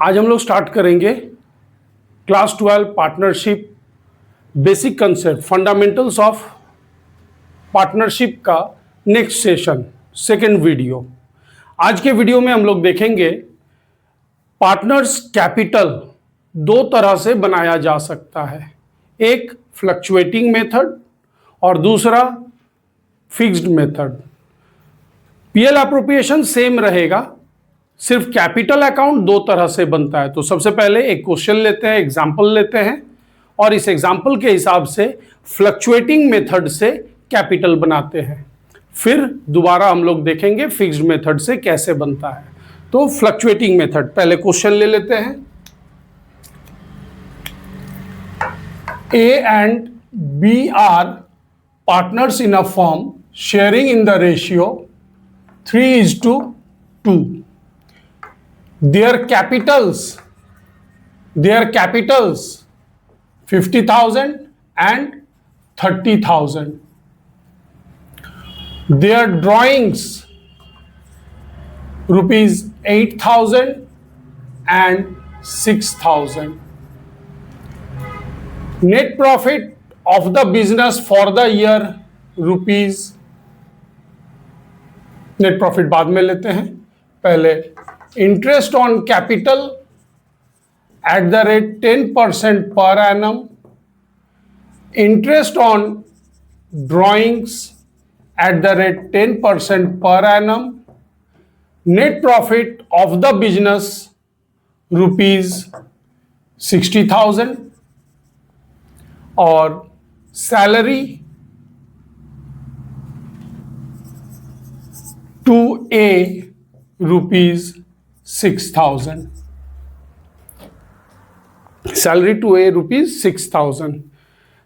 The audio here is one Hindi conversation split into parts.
आज हम लोग स्टार्ट करेंगे class 12 partnership basic concept fundamentals of partnership का नेक्स्ट सेशन सेकेंड वीडियो। आज के वीडियो में हम लोग देखेंगे पार्टनर्स कैपिटल दो तरह से बनाया जा सकता है, एक फ्लक्चुएटिंग मेथड और दूसरा fixed method. PL appropriation same रहेगा, सिर्फ कैपिटल अकाउंट दो तरह से बनता है। तो सबसे पहले एक क्वेश्चन लेते हैं, एग्जाम्पल लेते हैं और इस एग्जाम्पल के हिसाब से फ्लक्चुएटिंग मेथड से कैपिटल बनाते हैं। फिर दोबारा हम लोग देखेंगे फिक्स्ड मेथड से कैसे बनता है। तो फ्लक्चुएटिंग मेथड, पहले क्वेश्चन ले लेते हैं। A and B are partners in a firm sharing in the ratio 3:2. Their capitals 50,000 and 30,000. Their drawings rupees 8,000 and 6,000. Net profit of the business for the year rupees, net profit बाद में लेते हैं, पहले interest on capital at the rate 10% per annum, interest on drawings at the rate 10% per annum, net profit of the business rupees 60,000 और salary to A rupees 6,000, salary to A rupees 6,000।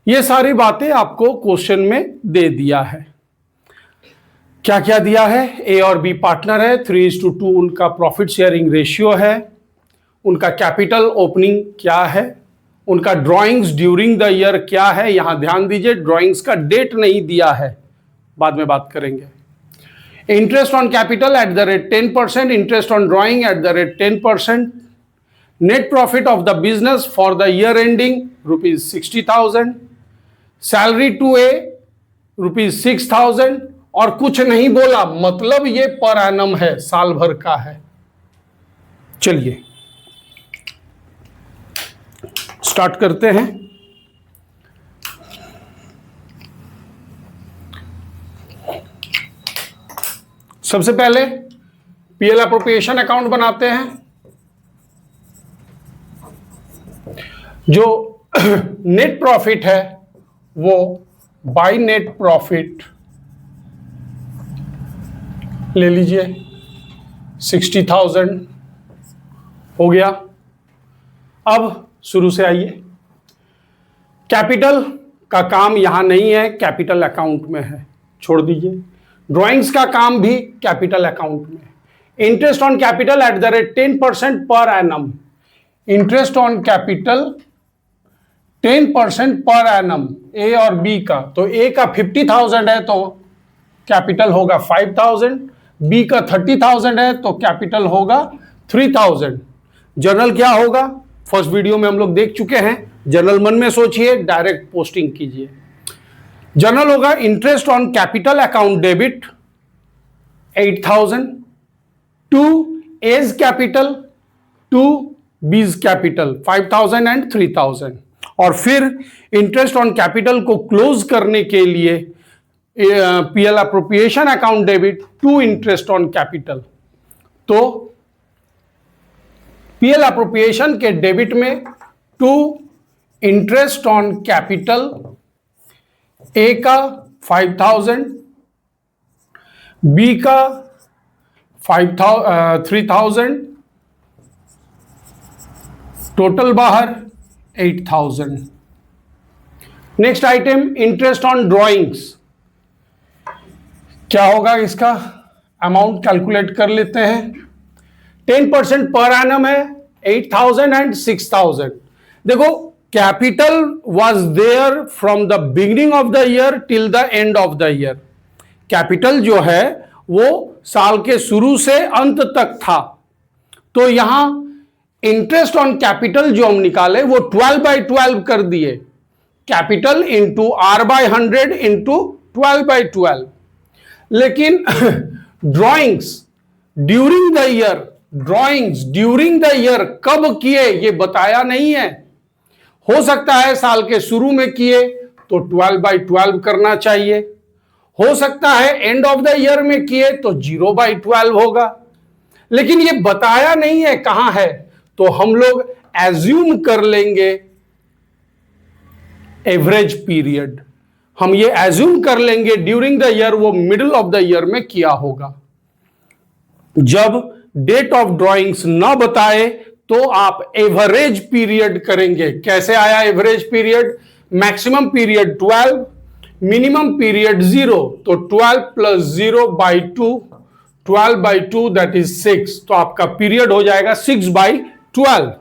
ये सारी बातें आपको क्वेश्चन में दे दिया है। क्या क्या दिया है? ए और बी पार्टनर है, 3:2 उनका प्रॉफिट शेयरिंग रेशियो है, उनका कैपिटल ओपनिंग क्या है, उनका ड्राइंग्स ड्यूरिंग द ईयर क्या है। यहां ध्यान दीजिए, ड्राइंग्स का डेट नहीं दिया है, बाद में बात करेंगे। Interest on capital at the rate 10%, interest on drawing at the rate 10%, net profit of the business for the year ending rupees 60,000, salary to A rupees 6,000 और कुछ नहीं बोला, मतलब ये पर एनम है, साल भर का है। चलिए स्टार्ट करते हैं। सबसे पहले पीएल एप्रोप्रिएशन अकाउंट बनाते हैं। जो नेट प्रॉफिट है वो बाय नेट प्रॉफिट ले लीजिए, 60,000 हो गया। अब शुरू से आइए, कैपिटल का काम यहां नहीं है, कैपिटल अकाउंट में है, छोड़ दीजिए। ड्राइंग्स का काम भी कैपिटल अकाउंट में। Interest on capital at the rate 10% per annum, interest on capital 10% per annum ए और बी का। तो ए का 50,000 है तो कैपिटल होगा 5,000, बी का 30,000 है तो कैपिटल होगा 3,000। जर्नल क्या होगा? फर्स्ट वीडियो में हम लोग देख चुके हैं। जर्नल मन में सोचिए, डायरेक्ट पोस्टिंग कीजिए। जर्नल होगा interest on capital account debit 8,000 to A's capital to B's capital 5,000 and 3,000। और फिर इंटरेस्ट ऑन कैपिटल को क्लोज करने के लिए PL appropriation account debit to interest on capital. तो पीएल एप्रोप्रिएशन के डेबिट में to interest on capital, A का 5,000, बी का 3,000, टोटल बाहर 8,000। Next item interest on drawings. क्या होगा इसका? अमाउंट कैलकुलेट कर लेते हैं। 10% पर एनम है, 8,000 एंड 6,000। देखो, capital was there from the beginning of the year till the end of the year. Capital जो है वो साल के शुरू से अंत तक था। तो यहां इंटरेस्ट ऑन कैपिटल जो हम निकाले वो 12/12 कर दिए, कैपिटल इंटू R/100 इंटू 12/12। लेकिन ड्रॉइंग्स ड्यूरिंग द ईयर कब किए ये बताया नहीं है। हो सकता है साल के शुरू में किए तो 12/12 करना चाहिए, हो सकता है एंड ऑफ द ईयर में किए तो 0/12 होगा, लेकिन ये बताया नहीं है कहां है, तो हम लोग एज्यूम कर लेंगे एवरेज पीरियड। हम ये एज्यूम कर लेंगे ड्यूरिंग द ईयर वो मिडिल ऑफ द ईयर में किया होगा। जब डेट ऑफ ड्रॉइंग्स ना बताए तो आप एवरेज पीरियड करेंगे। कैसे आया average period? Maximum period 12, minimum period 0, तो 12 + 0/2, 12/2 दैट इज 6, तो आपका पीरियड हो जाएगा 6/12।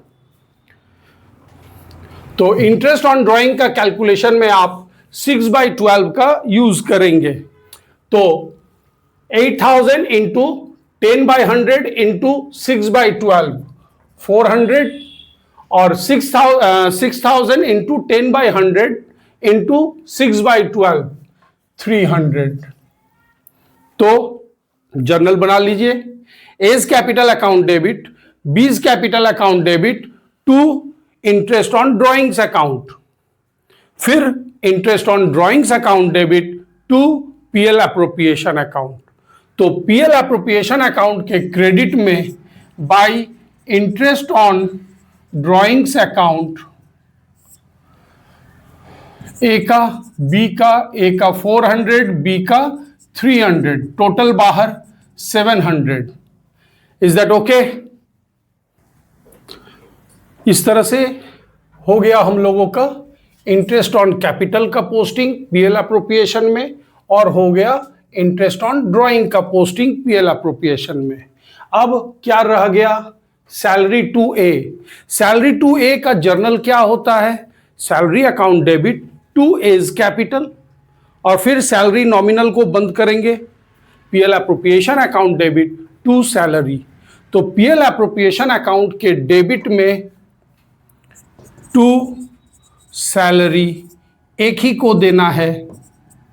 तो इंटरेस्ट ऑन ड्राइंग का कैलकुलेशन में आप 6/12 का यूज करेंगे। तो 8000 इंटू 10/100 इंटू 6/12 400, और 6000 इंटू 10/100 इंटू 6/12 300। तो जर्नल बना लीजिए। एज कैपिटल अकाउंट डेबिट, बीज capital account debit to interest on drawings account, फिर interest on drawings account debit to PL appropriation account. तो पीएल अप्रोप्रिएशन अकाउंट के क्रेडिट में by interest on drawings account A का, बी का, ए का 400, बी का 300, टोटल बाहर 700। Is that okay? इस तरह से हो गया हम लोगों का इंटरेस्ट ऑन कैपिटल का पोस्टिंग पीएल अप्रोप्रिएशन में, और हो गया इंटरेस्ट ऑन ड्राइंग का पोस्टिंग पीएल अप्रोप्रिएशन में। अब क्या रह गया? Salary to A. Salary to A का जर्नल क्या होता है? Salary account debit to A's capital, और फिर सैलरी नॉमिनल को बंद करेंगे, PL appropriation account debit to salary. तो पीएल अप्रोप्रिएशन अकाउंट के डेबिट में टू सैलरी एक ही को देना है,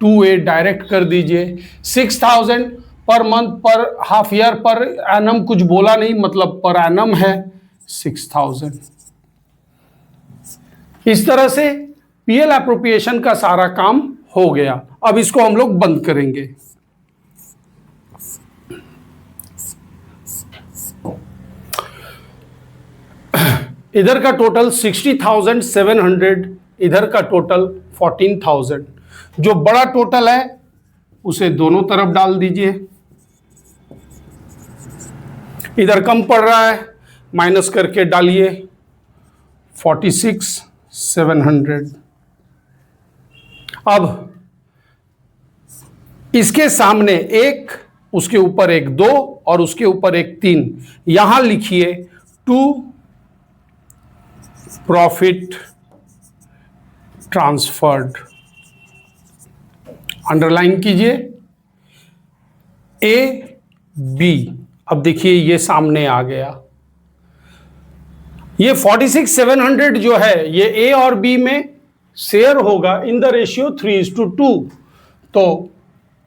2A डायरेक्ट कर दीजिए। 6000 पर मंथ, पर हाफ ईयर, पर एनम कुछ बोला नहीं, मतलब पर एनम है 6000। इस तरह से पीएल अप्रोप्रिएशन का सारा काम हो गया। अब इसको हम लोग बंद करेंगे। इधर का टोटल 60,700, इधर का टोटल 14,000। जो बड़ा टोटल है उसे दोनों तरफ डाल दीजिए। इधर कम पड़ रहा है, माइनस करके डालिए 46,700। अब इसके सामने एक, उसके ऊपर एक 2 और उसके ऊपर एक 3, यहां लिखिए टू प्रॉफिट ट्रांसफर्ड, अंडरलाइन कीजिए ए बी। अब देखिए ये सामने आ गया। ये 46,700 जो है ये ए और बी में शेयर होगा इन द रेशियो 3:2। तो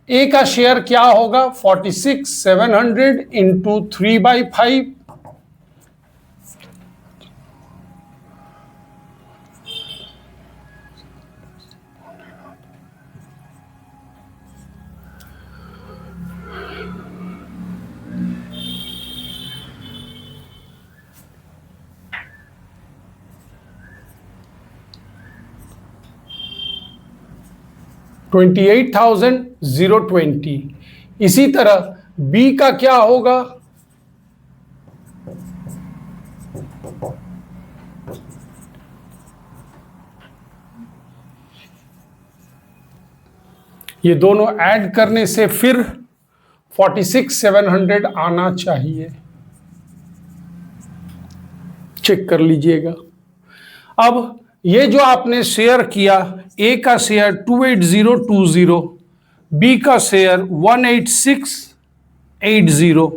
ए का शेयर क्या होगा? 46,700 इंटू 3/5, $28,020। इसी तरह बी का क्या होगा? ये दोनों ऐड करने से फिर 46,700 आना चाहिए, चेक कर लीजिएगा। अब ये जो आपने शेयर किया, ए का शेयर 28020, बी का शेयर 18680,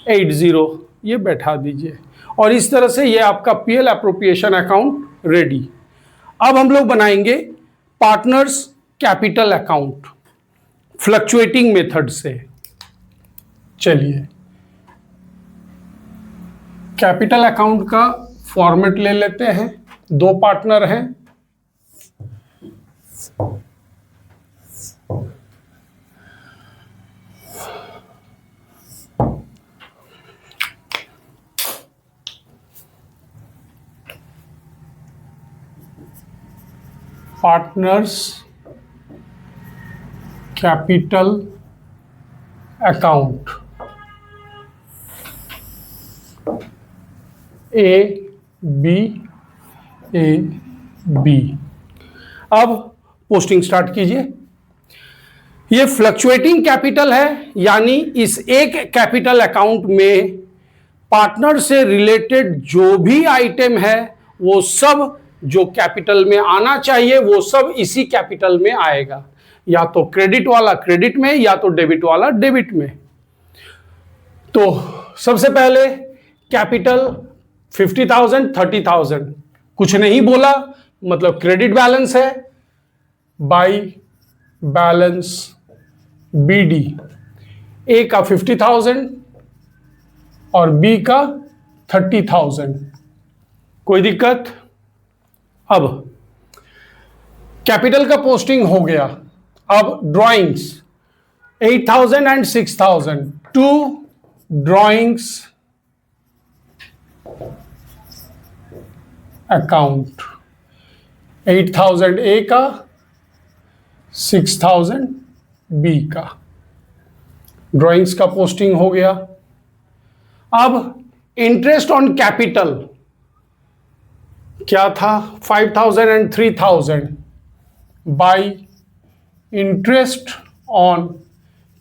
80 ये बैठा दीजिए। और इस तरह से ये आपका पीएल एप्रोप्रिएशन अकाउंट रेडी। अब हम लोग बनाएंगे partners capital account fluctuating method से। चलिए कैपिटल अकाउंट का फॉर्मेट ले लेते हैं। दो पार्टनर हैं, partners capital account A B. अब पोस्टिंग स्टार्ट कीजिए। ये फ्लक्चुएटिंग कैपिटल है, यानी इस एक कैपिटल अकाउंट में पार्टनर से रिलेटेड जो भी आइटम है वो सब जो कैपिटल में आना चाहिए वो सब इसी कैपिटल में आएगा। या तो क्रेडिट वाला क्रेडिट में, या तो डेबिट वाला डेबिट में। तो सबसे पहले कैपिटल 50,000 30,000 कुछ नहीं बोला, मतलब क्रेडिट बैलेंस है, बाई बैलेंस बीडी। ए का 50,000 और बी का 30,000। कोई दिक्कत? अब कैपिटल का पोस्टिंग हो गया। अब drawings 8,000 and 6,000, to drawings account, 8,000 A का, 6,000 बी का। ड्राइंग्स का पोस्टिंग हो गया। अब इंटरेस्ट ऑन कैपिटल क्या था? 5,000 and 3,000 by interest on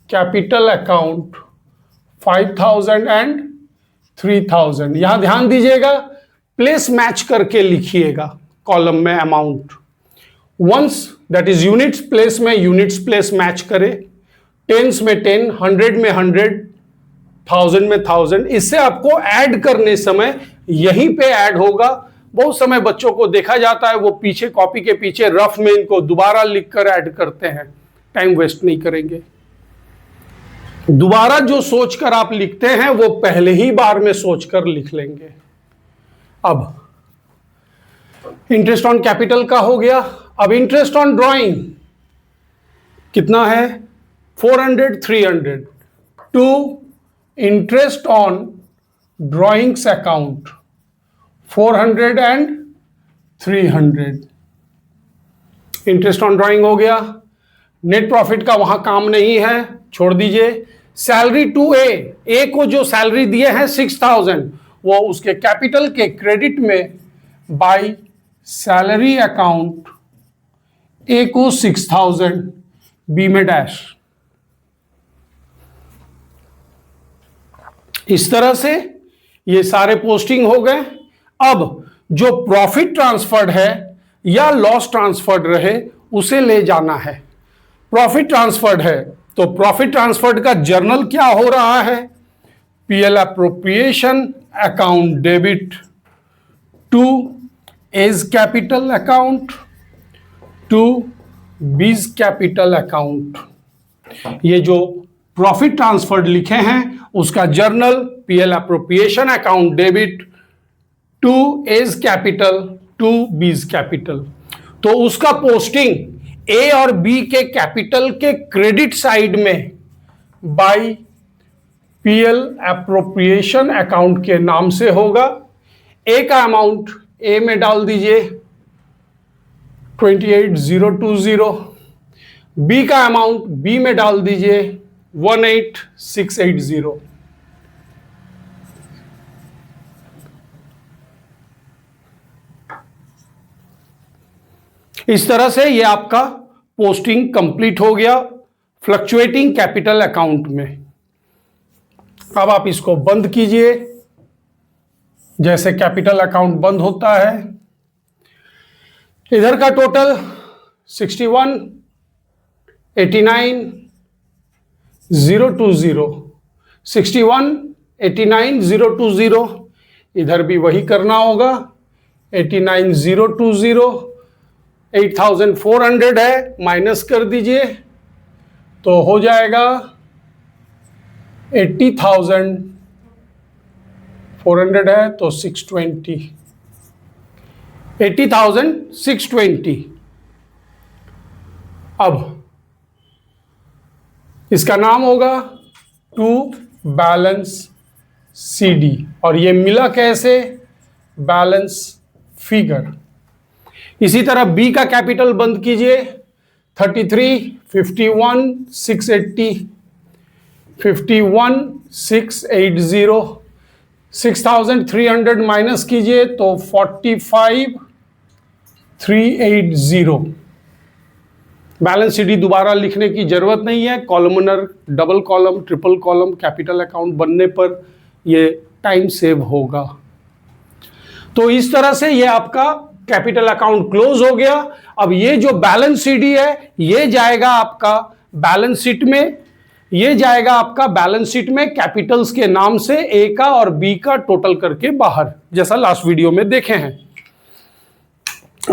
capital account 5,000 and 3,000। यहां ध्यान दीजिएगा, प्लेस मैच करके लिखिएगा कॉलम में amount. Once that is units place में यूनिट्स प्लेस मैच करे, टेंस में 10, 100 में 100, 1000 में 1000। इससे आपको ऐड करने समय यहीं पे ऐड होगा। बहुत समय बच्चों को देखा जाता है वो पीछे कॉपी के पीछे रफ में इनको दोबारा लिखकर ऐड करते हैं। टाइम वेस्ट नहीं करेंगे। दोबारा जो सोचकर आप लिखते हैं वो पहले ही बार में सोचकर लिख लेंगे। अब इंटरेस्ट ऑन कैपिटल का हो गया। अब इंटरेस्ट ऑन ड्राइंग कितना है? 400 300 to interest on drawings account 400 and 300। Interest on drawing हो गया। नेट प्रॉफिट का वहां काम नहीं है, छोड़ दीजिए। सैलरी टू ए को जो सैलरी दिए हैं 6,000 वो उसके कैपिटल के क्रेडिट में बाई सैलरी अकाउंट ए को 6,000, बी में डैश। इस तरह से ये सारे पोस्टिंग हो गए। अब जो प्रॉफिट ट्रांसफर्ड है या लॉस ट्रांसफर्ड रहे उसे ले जाना है। प्रॉफिट ट्रांसफर्ड है तो प्रॉफिट ट्रांसफर्ड का जर्नल क्या हो रहा है? PL appropriation account debit to A's capital account to B's capital account. ये जो प्रॉफिट ट्रांसफर्ड लिखे हैं उसका journal PL appropriation account debit to A's capital to B's capital. तो उसका पोस्टिंग ए और बी के कैपिटल के क्रेडिट साइड में बाई पीएल एप्रोप्रिएशन अकाउंट के नाम से होगा। ए का अमाउंट ए में डाल दीजिए 28,020, बी का अमाउंट बी में डाल दीजिए 18,680। इस तरह से ये आपका पोस्टिंग कंप्लीट हो गया फ्लक्चुएटिंग कैपिटल अकाउंट में। अब आप इसको बंद कीजिए जैसे कैपिटल अकाउंट बंद होता है। इधर का टोटल 61, 89, 020, 61, 89,020, इधर भी वही करना होगा। 89,020, 8,400 है, माइनस कर दीजिए तो हो जाएगा 80,400 है तो 620, 80,620। अब इसका नाम होगा टू बैलेंस CD, और ये मिला कैसे? Balance figure. इसी तरह B का कैपिटल बंद कीजिए, 33, 51, 680, 51, 680, 6,300 माइनस कीजिए तो 45, 380। बैलेंस CD दोबारा लिखने की जरूरत नहीं है, columnar, double column, triple column, capital account बनने पर ये टाइम सेव होगा। तो इस तरह से ये आपका कैपिटल अकाउंट क्लोज हो गया। अब ये जो बैलेंस CD है ये जाएगा आपका बैलेंस शीट में, ये जाएगा आपका बैलेंस शीट में कैपिटल्स के नाम से, A का और B का टोटल करके बाहर, जैसा लास्ट वीडियो में देखे हैं।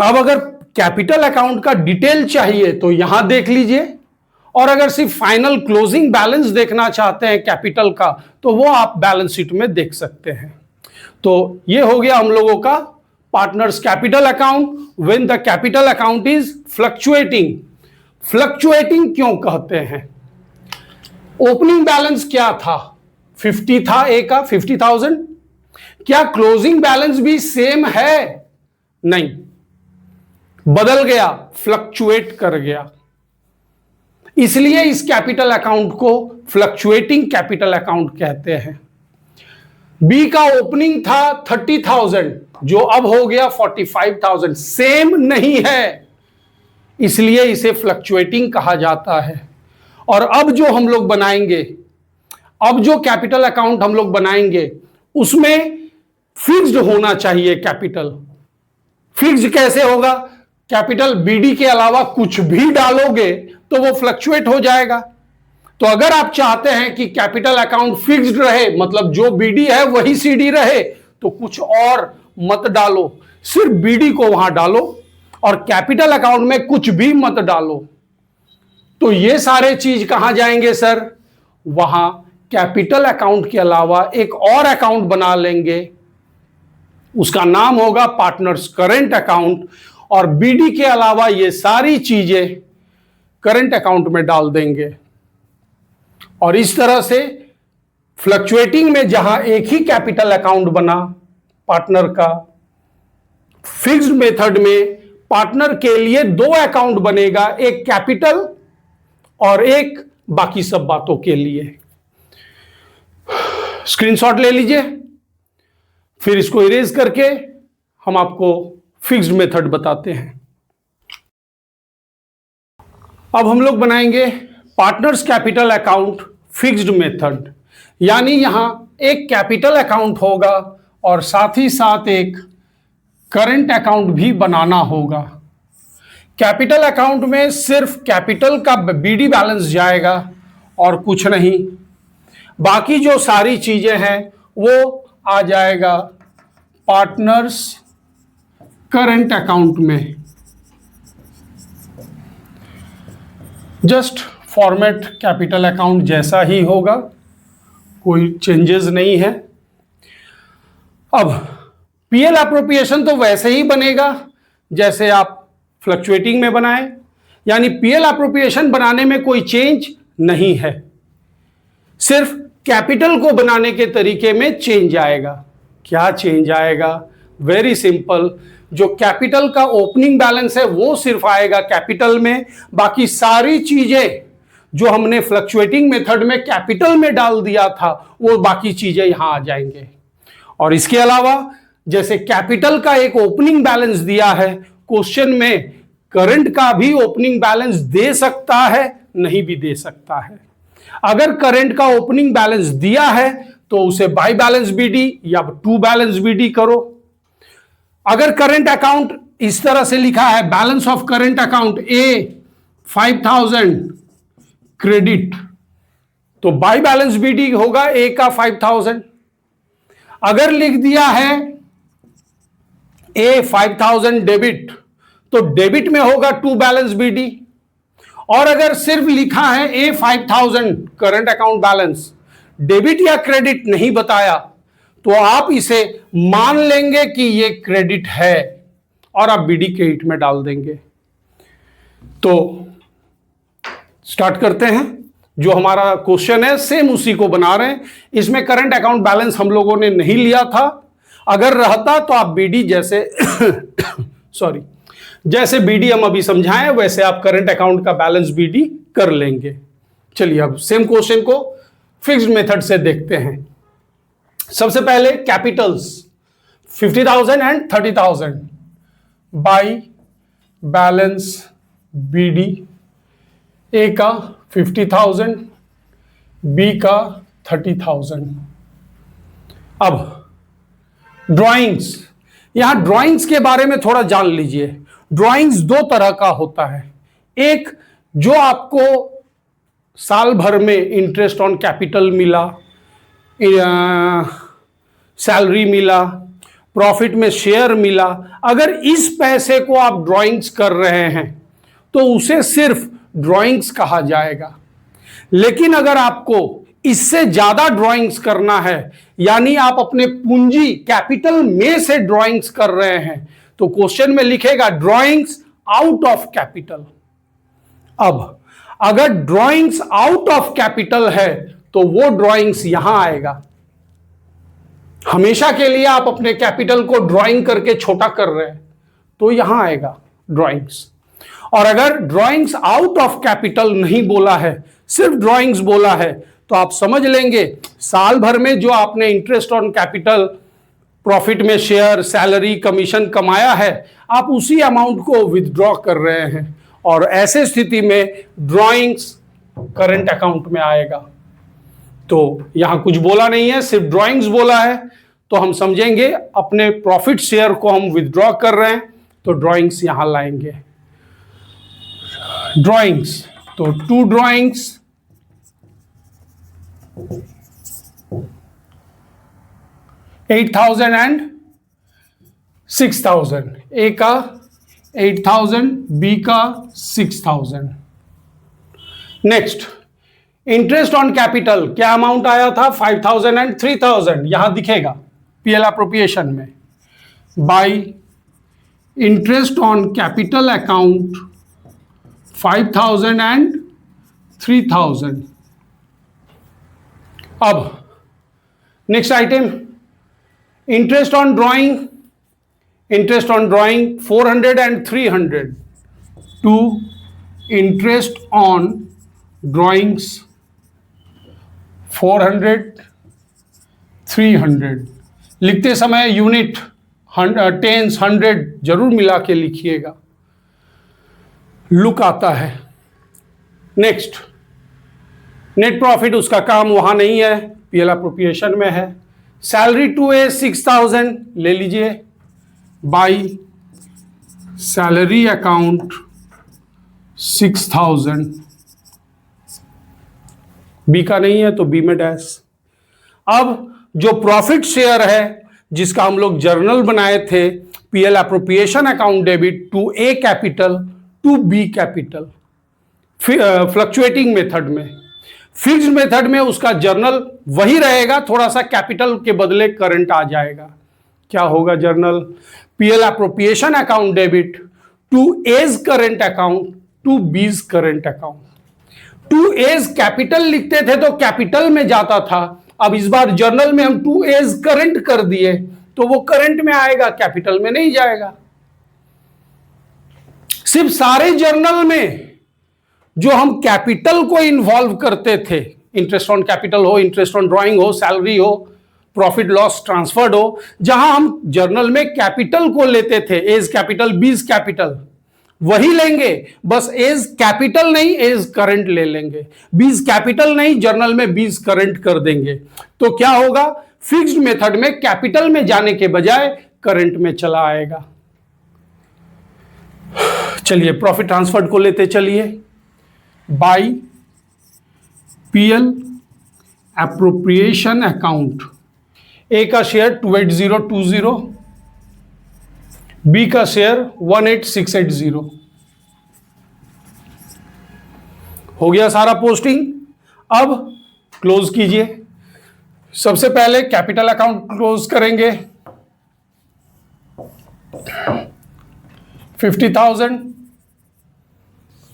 अब अगर कैपिटल अकाउंट का डिटेल चाहिए तो यहां देख लीजिए, और अगर सिर्फ फाइनल क्लोजिंग बैलेंस देखना चाहते हैं कैपिटल का तो वो आप बैलेंस शीट में देख सकते हैं। तो ये हो गया हम लोगों का partners capital account when the capital account is fluctuating. Fluctuating क्यों कहते हैं? ओपनिंग बैलेंस क्या था? 50 था ए का, 50,000। क्या क्लोजिंग बैलेंस भी सेम है? नहीं, बदल गया, फ्लक्चुएट कर गया। इसलिए इस कैपिटल अकाउंट को फ्लक्चुएटिंग कैपिटल अकाउंट कहते हैं। बी का ओपनिंग था 30,000 जो अब हो गया 45,000, सेम नहीं है, इसलिए इसे फ्लक्चुएटिंग कहा जाता है। और अब जो हम लोग बनाएंगे, अब जो कैपिटल अकाउंट हम लोग बनाएंगे उसमें फिक्स्ड होना चाहिए कैपिटल। फिक्स्ड कैसे होगा? कैपिटल BD के अलावा कुछ भी डालोगे तो वो फ्लक्चुएट हो जाएगा। तो अगर आप चाहते हैं कि कैपिटल अकाउंट फिक्स्ड रहे, मतलब जो BD है वही CD रहे, तो कुछ और मत डालो, सिर्फ BD को वहां डालो और कैपिटल अकाउंट में कुछ भी मत डालो। तो ये सारे चीज कहां जाएंगे सर? वहां कैपिटल अकाउंट के अलावा एक और अकाउंट बना लेंगे, उसका नाम होगा पार्टनर्स करंट अकाउंट, और BD के अलावा ये सारी चीजें करंट अकाउंट में डाल देंगे। और इस तरह से फ्लक्चुएटिंग में जहां एक ही कैपिटल अकाउंट बना पार्टनर का, फिक्स्ड मेथड में पार्टनर के लिए दो अकाउंट बनेगा, एक कैपिटल और एक बाकी सब बातों के लिए। स्क्रीनशॉट ले लीजिए, फिर इसको इरेज करके हम आपको फिक्स्ड मेथड बताते हैं। अब हम लोग बनाएंगे partners capital account fixed method, यानी यहां एक कैपिटल अकाउंट होगा और साथ ही साथ एक करंट अकाउंट भी बनाना होगा। कैपिटल अकाउंट में सिर्फ कैपिटल का BD बैलेंस जाएगा और कुछ नहीं, बाकी जो सारी चीजें हैं वो आ जाएगा पार्टनर्स करंट अकाउंट में। जस्ट फॉर्मेट कैपिटल अकाउंट जैसा ही होगा, कोई चेंजेस नहीं है। अब PL एप्रोप्रिएशन तो वैसे ही बनेगा जैसे आप फ्लक्चुएटिंग में बनाए, यानी PL एप्रोप्रिएशन बनाने में कोई चेंज नहीं है, सिर्फ कैपिटल को बनाने के तरीके में चेंज आएगा। क्या चेंज आएगा? वेरी सिंपल, जो कैपिटल का ओपनिंग बैलेंस है वो सिर्फ आएगा कैपिटल में, बाकी सारी चीजें जो हमने फ्लक्चुएटिंग मेथड में कैपिटल में डाल दिया था वो बाकी चीजें यहां आ जाएंगे। और इसके अलावा जैसे कैपिटल का एक ओपनिंग बैलेंस दिया है, क्वेश्चन में करंट का भी ओपनिंग बैलेंस दे सकता है, नहीं भी दे सकता है। अगर करंट का ओपनिंग बैलेंस दिया है तो उसे बाय बैलेंस BD या टू बैलेंस BD करो। अगर करंट अकाउंट इस तरह से लिखा है, balance of current account A 5,000 credit, तो बाय बैलेंस BD होगा A का 5,000, अगर लिख दिया है ए 5000 डेबिट, तो डेबिट में होगा टू बैलेंस बीडी। और अगर सिर्फ लिखा है ए 5000 करंट अकाउंट बैलेंस, डेबिट या क्रेडिट नहीं बताया, तो आप इसे मान लेंगे कि ये क्रेडिट है और आप बीडी क्रेडिट में डाल देंगे। तो स्टार्ट करते हैं। जो हमारा क्वेश्चन है सेम उसी को बना रहे हैं। इसमें करंट अकाउंट बैलेंस हम लोगों ने नहीं लिया था। अगर रहता तो आप बीडी जैसे सॉरी जैसे बीडी हम अभी समझाएं वैसे आप करंट अकाउंट का बैलेंस बीडी कर लेंगे। चलिए अब सेम क्वेश्चन को फिक्स्ड मेथड से देखते हैं। सबसे पहले capitals 50,000 and 30,000 by balance BD. A का 50,000, बी का 30,000। अब ड्राइंग्स, यहां ड्राइंग्स के बारे में थोड़ा जान लीजिए। ड्राइंग्स दो तरह का होता है। एक जो आपको साल भर में इंटरेस्ट ऑन कैपिटल मिला, सैलरी मिला, प्रॉफिट में शेयर मिला, अगर इस पैसे को आप ड्राइंग्स कर रहे हैं तो उसे सिर्फ ड्राइंग्स कहा जाएगा। लेकिन अगर आपको इससे ज्यादा ड्राइंग्स करना है, यानी आप अपने पूंजी कैपिटल में से ड्राइंग्स कर रहे हैं, तो क्वेश्चन में लिखेगा ड्राइंग्स आउट ऑफ कैपिटल। अब अगर ड्राइंग्स आउट ऑफ कैपिटल है तो वो ड्राइंग्स यहां आएगा। हमेशा के लिए आप अपने कैपिटल को ड्राइंग करके छोटा कर रहे हैं तो यहां आएगा ड्राइंग्स। और अगर ड्राइंग्स आउट ऑफ कैपिटल नहीं बोला है, सिर्फ ड्राइंग्स बोला है, तो आप समझ लेंगे साल भर में जो आपने इंटरेस्ट ऑन कैपिटल, प्रॉफिट में शेयर, सैलरी, कमीशन कमाया है, आप उसी अमाउंट को विथड्रॉ कर रहे हैं। और ऐसे स्थिति में ड्राइंग्स करंट अकाउंट में आएगा। तो यहां कुछ बोला नहीं है, सिर्फ ड्राइंग्स बोला है, तो हम समझेंगे अपने प्रॉफिट शेयर को हम विथड्रॉ कर रहे हैं, तो ड्राइंग्स यहां लाएंगे। ड्राइंग्स, तो टू ड्राइंग्स, $8,000 एंड $6,000। ए का 8,000, बी का 6,000। नेक्स्ट इंटरेस्ट ऑन कैपिटल, क्या अमाउंट आया था? 5,000 एंड 3,000। यहां दिखेगा पीएल एप्रोप्रिएशन में। By interest on capital account 5,000 and 3,000। अब next item interest on drawing, interest on drawing 400 and 300 to interest on drawings 400 300। लिखते समय यूनिट टेंस 100 जरूर मिला के लिखिएगा, लुक आता है। नेक्स्ट नेट प्रॉफिट, उसका काम वहां नहीं है, पीएल एप्रोप्रिएशन में है। सैलरी टू ए 6,000 ले लीजिए, बाई सैलरी अकाउंट 6,000। बी का नहीं है तो बी में डैश। अब जो प्रॉफिट शेयर है जिसका हम लोग जर्नल बनाए थे, PL appropriation account debit to A capital to B capital, fluctuating method में। फिक्स्ड मेथड में उसका जर्नल वही रहेगा, थोड़ा सा कैपिटल के बदले करंट आ जाएगा। क्या होगा जर्नल? PL appropriation account debit to A's current account to B's current account. To A's capital लिखते थे तो कैपिटल में जाता था, अब इस बार जर्नल में हम टू एज करंट कर दिए तो वो करंट में आएगा, कैपिटल में नहीं जाएगा। सिर्फ सारे जर्नल में जो हम कैपिटल को इन्वॉल्व करते थे, इंटरेस्ट ऑन कैपिटल हो, इंटरेस्ट ऑन ड्राइंग हो, सैलरी हो, प्रॉफिट लॉस ट्रांसफर्ड हो, जहां हम जर्नल में कैपिटल को लेते थे, एज कैपिटल बीज कैपिटल, वही लेंगे, बस एज कैपिटल नहीं एज करंट ले लेंगे। बीज कैपिटल नहीं, जर्नल में बीज करंट कर देंगे। तो क्या होगा? फिक्स्ड मेथड में कैपिटल में जाने के बजाय करंट में चला आएगा। चलिए प्रॉफिट ट्रांसफर्ड को लेते चलिए। By PL appropriation account, A का शेयर 28020, बी का शेयर 18680। हो गया सारा पोस्टिंग। अब क्लोज कीजिए। सबसे पहले कैपिटल अकाउंट क्लोज करेंगे।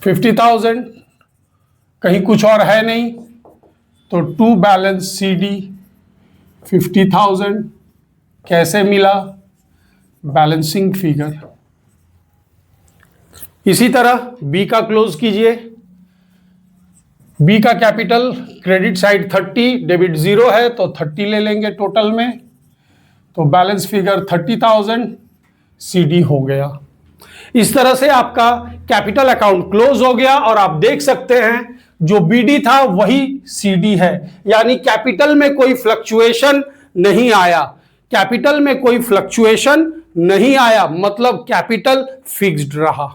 50,000 कहीं कुछ और है नहीं, तो टू बैलेंस CD 50,000 कैसे मिला? Balancing figure. इसी तरह बी का क्लोज कीजिए। बी का कैपिटल क्रेडिट साइड 30, डेबिट 0 है तो 30 ले लेंगे टोटल में, तो बैलेंस फिगर 30,000 CD हो गया। इस तरह से आपका कैपिटल अकाउंट क्लोज हो गया और आप देख सकते हैं जो BD था वही CD है, यानी कैपिटल में कोई फ्लक्चुएशन नहीं आया। कैपिटल में कोई फ्लक्चुएशन नहीं आया मतलब कैपिटल फिक्स्ड रहा।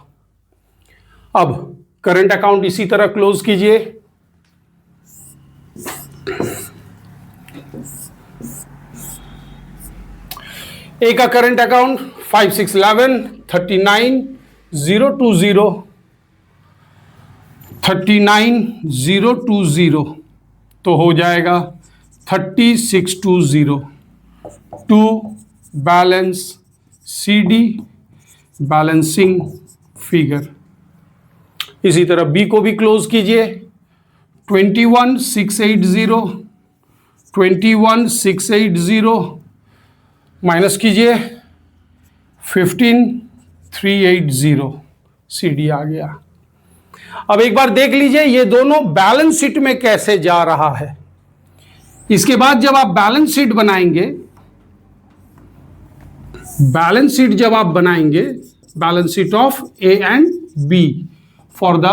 अब करंट अकाउंट इसी तरह क्लोज कीजिए। ए का करंट अकाउंट 5611 39020 तो हो जाएगा 3620 to balance CD balancing figure. इसी तरह बी को भी क्लोज कीजिए। 21,680 माइनस कीजिए 15,380 CD आ गया। अब एक बार देख लीजिए ये दोनों बैलेंस शीट में कैसे जा रहा है। इसके बाद जब आप बैलेंस शीट बनाएंगे, बैलेंस शीट जब आप बनाएंगे, balance sheet of A and B for the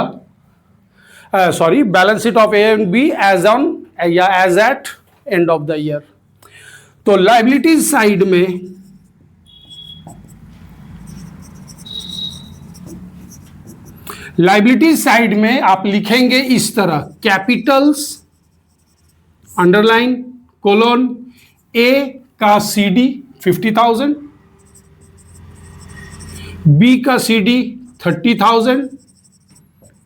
balance sheet of A and B as on या as at end of the year, तो लायबिलिटीज साइड में आप लिखेंगे इस तरह, कैपिटल्स अंडरलाइन कोलोन A का CD 50,000, B का CD 30,000,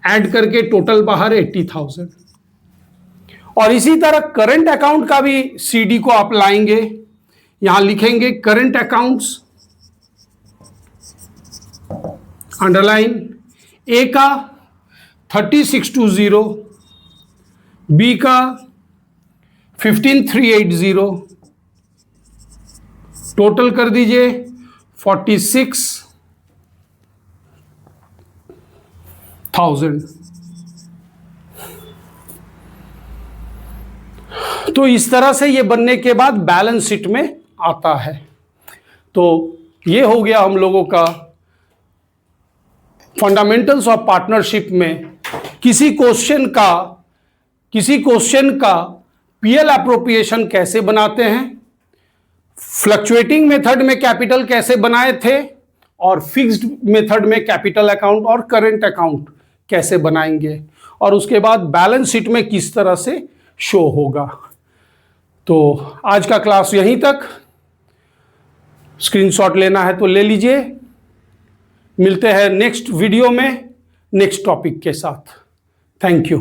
ऐड करके टोटल बाहर 80,000। और इसी तरह करंट अकाउंट का भी CD को आप लाएंगे, यहां लिखेंगे करंट अकाउंट्स अंडरलाइन A का 3620, B का 15,380, टोटल कर दीजिए 46,000। तो इस तरह से ये बनने के बाद बैलेंस शीट में आता है। तो ये हो गया हम लोगों का फंडामेंटल्स ऑफ पार्टनरशिप में किसी क्वेश्चन का PL एप्रोप्रिएशन कैसे बनाते हैं, फ्लक्चुएटिंग मेथड में कैपिटल कैसे बनाए थे, और फिक्स्ड मेथड में कैपिटल अकाउंट और करंट अकाउंट कैसे बनाएंगे, और उसके बाद बैलेंस शीट में किस तरह से शो होगा। तो आज का क्लास यहीं तक। स्क्रीनशॉट लेना है तो ले लीजिए। मिलते हैं नेक्स्ट वीडियो में नेक्स्ट टॉपिक के साथ। Thank you.